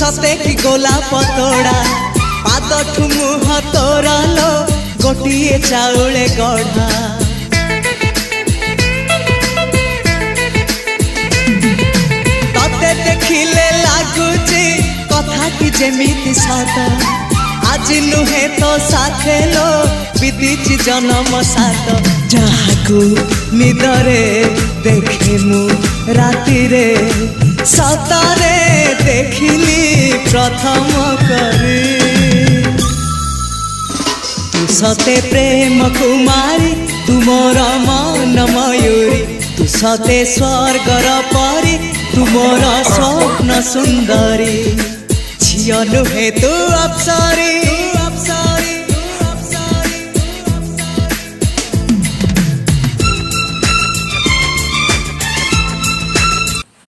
सते कि गोलाप तोड़ा पाद ठु मुह तोरा लो गोटिए चाउले गढ़ा तते देखिले लागुची कथा कि जेमिति सत आज नुहे तो साथे लो बीतीची जन्म सात जहाकू निदरे देखे मु राति रे सतरे देखिली प्रथम करी तू सते प्रेम कुमारी तू मोर मन मयूरी तू सते स्वर्गर परी तू मोर स्वप्न सुंदरी झियो नुहे तू अप्सरी